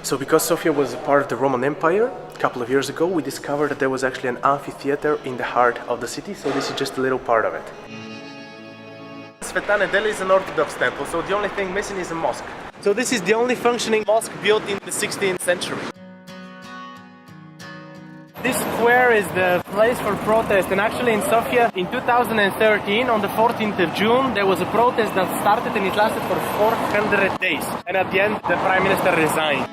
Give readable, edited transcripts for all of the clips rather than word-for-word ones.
So because Sofia was a part of the Roman Empire, a couple of years ago we discovered that there was actually an amphitheater in the heart of the city, so this is just a little part of it. Sveta Nedelja is an Orthodox temple, so the only thing missing is a mosque. So this is the only functioning mosque built in the 16th century. This square is the place for protest, and actually in Sofia in 2013 on the 14th of June there was a protest that started and it lasted for 400 days, and at the end the Prime Minister resigned.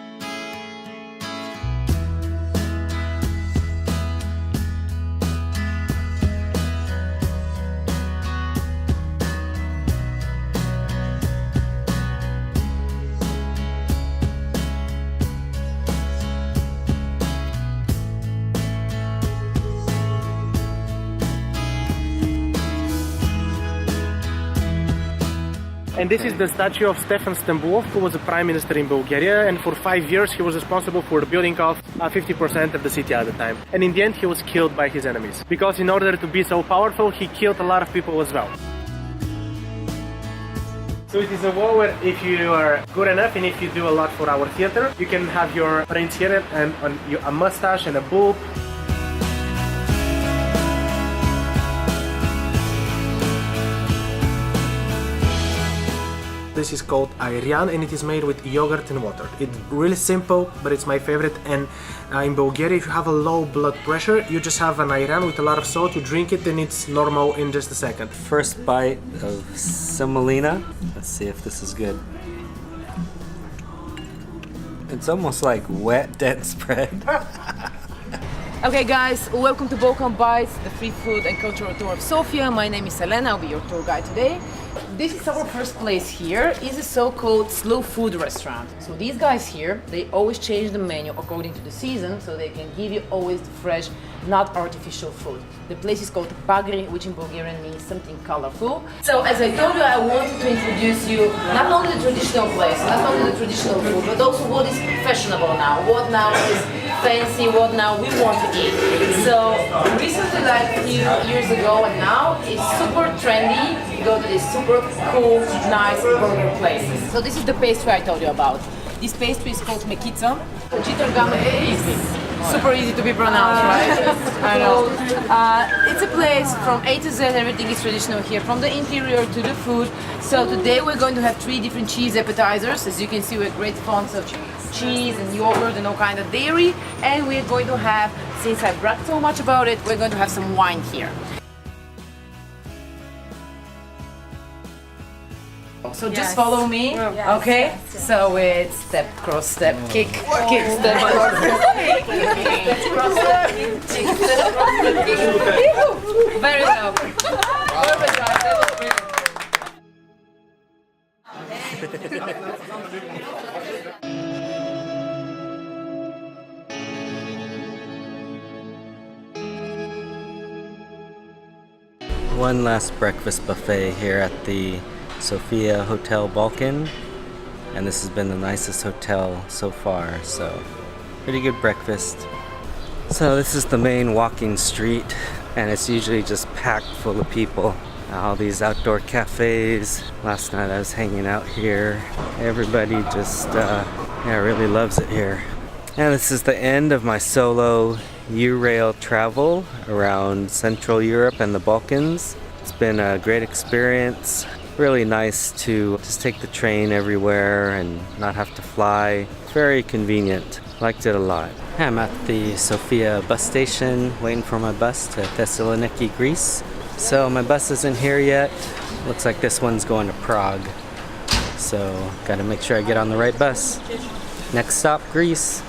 And this is the statue of Stephansdom, who was a prime minister in Bulgaria, and for 5 years he was responsible for the building of 50% of the city at the time. And in the end he was killed by his enemies, because in order to be so powerful he killed a lot of people as well. So it is a wall where if you are good enough and if you do a lot for our theater, you can have your brains here and a mustache and a bulb. This is called Eurail and it is made with yogurt and water. It's really simple, but it's my favorite. And in Bulgaria, if you have a low blood pressure, you just have an Eurail with a lot of salt, you drink it and it's normal in just a second. First bite of semolina. Let's see if this is good. It's almost like wet, dense bread. Okay guys, welcome to Balkan Bites, the free food and cultural tour of Sofia. My name is Elena, I'll be your tour guide today. This is our first place here, is a so-called slow food restaurant. So these guys here, they always change the menu according to the season, so they can give you always the fresh, not artificial food. The place is called Bagri, which in Bulgarian means something colorful. So as I told you, I wanted to introduce you not only the traditional place, not only the traditional food, but also what is fashionable now, what now is fancy, what now we want to eat. So recently, like a few years ago and now, it's super trendy. You go to these super cool, nice burger places. So this is the pastry I told you about. This pastry is called mekica. Super easy to be pronounced, right? I know. It's a place from A to Z, everything is traditional here, from the interior to the food. So today we're going to have 3 different cheese appetizers. As you can see, we have great fonts of cheese and yogurt and all kind of dairy. And we're going to have, since I bragged so much about it, we're going to have some wine here. So just follow me, okay? So it's step, cross, step, kick, kick, step, cross, step, cross, step, kick, step, cross, step, kick. Very low. Perfect, guys. That was brilliant. One last breakfast buffet here at the Sofia Hotel Balkan, and this has been the nicest hotel so far, so pretty good breakfast. So this is the main walking street, and it's usually just packed full of people. All these outdoor cafes. Last night I was hanging out here. Everybody just really loves it here. And this is the end of my solo Eurail travel around Central Europe and the Balkans. It's been a great experience. Really nice to just take the train everywhere and not have to fly. Very convenient. Liked it a lot. I'm at the Sofia Bus Station waiting for my bus to Thessaloniki, Greece. So my bus isn't here yet. Looks like this one's going to Prague. So gotta make sure I get on the right bus. Next stop, Greece.